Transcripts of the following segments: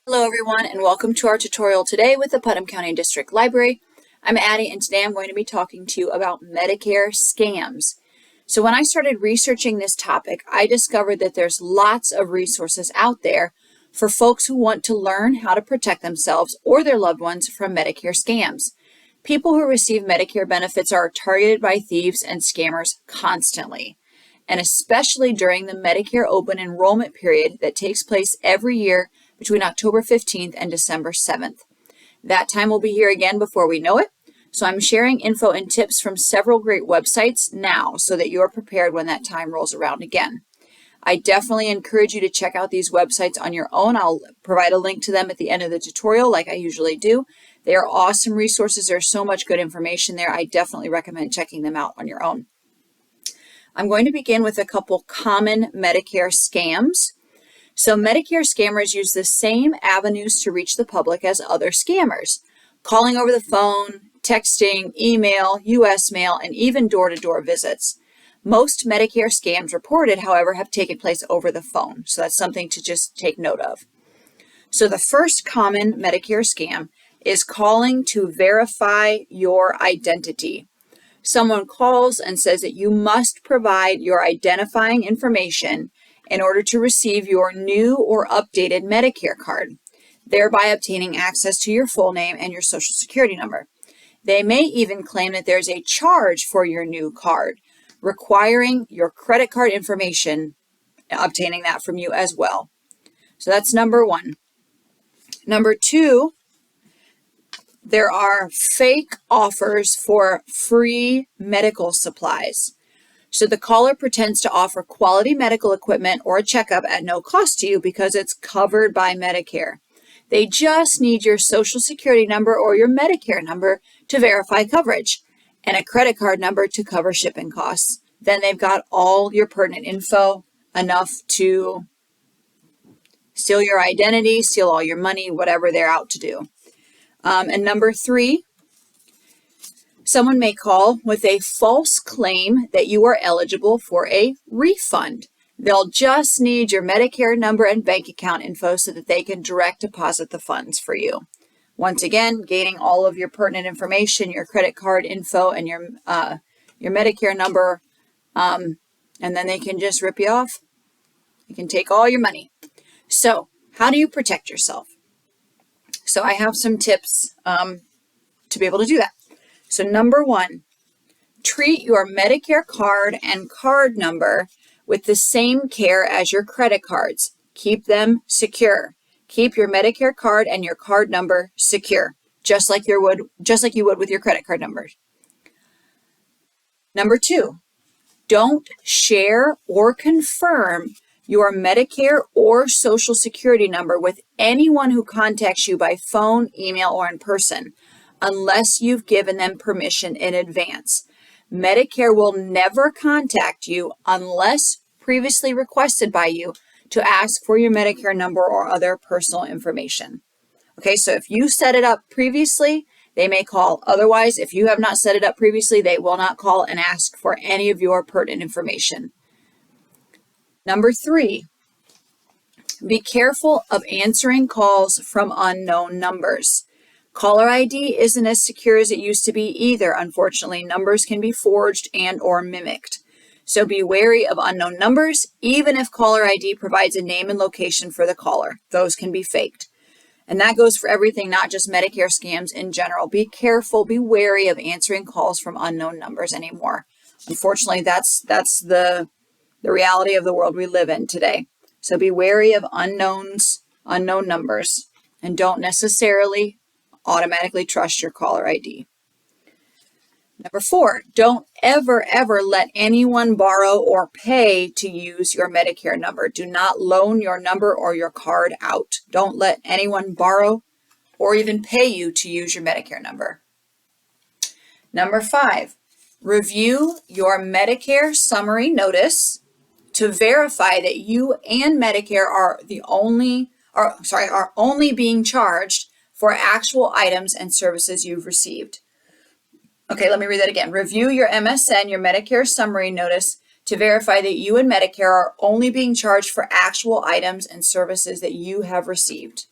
Hello everyone and welcome to our tutorial today with the Putnam County District Library. I'm Addie and today I'm going to be talking to you about Medicare scams. So when I started researching this topic, I discovered that there's lots of resources out there for folks who want to learn how to protect themselves or their loved ones from Medicare scams. People who receive Medicare benefits are targeted by thieves and scammers constantly, and especially during the Medicare open enrollment period that takes place every year between October 15th and December 7th. That time will be here again before we know it, so I'm sharing info and tips from several great websites now so that you are prepared when that time rolls around again. I definitely encourage you to check out these websites on your own. I'll provide a link to them at the end of the tutorial like I usually do. They are awesome resources. There's so much good information there. I definitely recommend checking them out on your own. I'm going to begin with a couple common Medicare scams. So Medicare scammers use the same avenues to reach the public as other scammers: calling over the phone, texting, email, US mail, and even door-to-door visits. Most Medicare scams reported, however, have taken place over the phone, so that's something to just take note of. So the first common Medicare scam is calling to verify your identity. Someone calls and says that you must provide your identifying information in order to receive your new or updated Medicare card, thereby obtaining access to your full name and your Social Security number. They may even claim that there's a charge for your new card, requiring your credit card information, obtaining that from you as well. So that's number one. Number two, there are fake offers for free medical supplies. So the caller pretends to offer quality medical equipment or a checkup at no cost to you because it's covered by Medicare. They just need your Social Security number or your Medicare number to verify coverage and a credit card number to cover shipping costs. Then they've got all your pertinent info, enough to steal your identity, steal all your money, whatever they're out to do. And number three, someone may call with a false claim that you are eligible for a refund. They'll just need your Medicare number and bank account info so that they can direct deposit the funds for you. Once again, gaining all of your pertinent information, your credit card info, and your Medicare number, and then they can just rip you off. They can take all your money. So how do you protect yourself? So I have some tips to be able to do that. So number one, treat your Medicare card and card number with the same care as your credit cards. Keep them secure. Keep your Medicare card and your card number secure, just like you would with your credit card numbers. Number two, don't share or confirm your Medicare or Social Security number with anyone who contacts you by phone, email, or in person, unless you've given them permission in advance. Medicare will never contact you unless previously requested by you to ask for your Medicare number or other personal information. Okay, so if you set it up previously, they may call. Otherwise, if you have not set it up previously, they will not call and ask for any of your pertinent information. Number three, be careful of answering calls from unknown numbers. Caller ID isn't as secure as it used to be either. Unfortunately, numbers can be forged and or mimicked. So be wary of unknown numbers, even if caller ID provides a name and location for the caller. Those can be faked. And that goes for everything, not just Medicare scams in general. Be careful, be wary of answering calls from unknown numbers anymore. Unfortunately, that's the reality of the world we live in today. So be wary of unknown numbers, and don't necessarily automatically trust your caller ID. Number four, don't ever let anyone borrow or pay to use your Medicare number. Do not loan your number or your card out. Don't let anyone borrow or even pay you to use your Medicare number. Number five, review your Medicare summary notice to verify that you and Medicare are only being charged for actual items and services you've received. Okay, let me read that again. Review your MSN, your Medicare summary notice, to verify that you and Medicare are only being charged for actual items and services that you have received.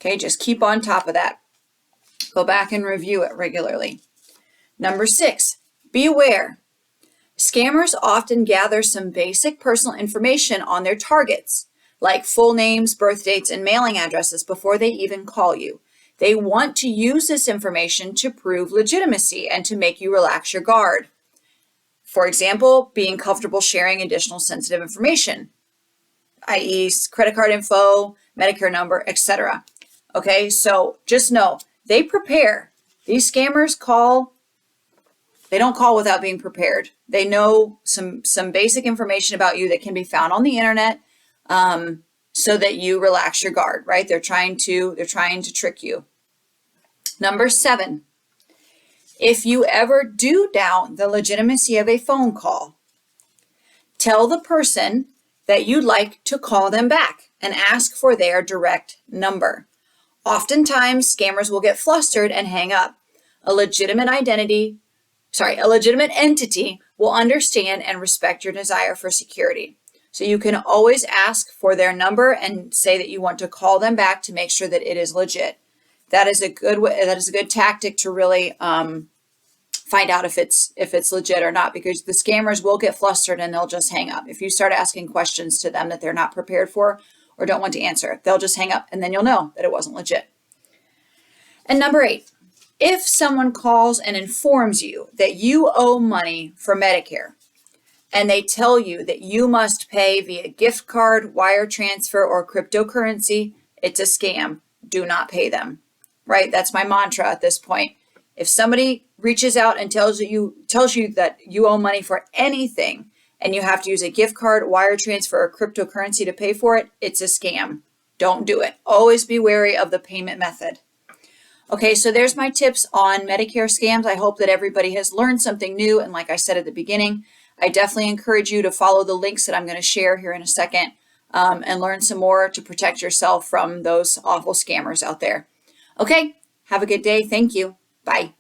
Okay, just keep on top of that. Go back and review it regularly. Number 6, be aware. Scammers often gather some basic personal information on their targets, like full names, birth dates, and mailing addresses before they even call you. They want to use this information to prove legitimacy and to make you relax your guard. For example, being comfortable sharing additional sensitive information, i.e. credit card info, Medicare number, etc. Okay, so just know, they prepare. These scammers they don't call without being prepared. They know some basic information about you that can be found on the internet, so that you relax your guard, right? They're trying to trick you. Number 7, if you ever do doubt the legitimacy of a phone call, tell the person that you'd like to call them back and ask for their direct number. Oftentimes, scammers will get flustered and hang up. A legitimate entity will understand and respect your desire for security. So you can always ask for their number and say that you want to call them back to make sure that it is legit. That is a good way, that is a good tactic to really find out if it's legit or not, because the scammers will get flustered and they'll just hang up. If you start asking questions to them that they're not prepared for or don't want to answer, they'll just hang up, and then you'll know that it wasn't legit. And number 8, if someone calls and informs you that you owe money for Medicare, and they tell you that you must pay via gift card, wire transfer, or cryptocurrency, it's a scam. Do not pay them, right? That's my mantra at this point. If somebody reaches out and tells you that you owe money for anything and you have to use a gift card, wire transfer, or cryptocurrency to pay for it, it's a scam. Don't do it. Always be wary of the payment method. Okay, so there's my tips on Medicare scams. I hope that everybody has learned something new. And like I said at the beginning, I definitely encourage you to follow the links that I'm going to share here in a second, and learn some more to protect yourself from those awful scammers out there. Okay, have a good day. Thank you. Bye.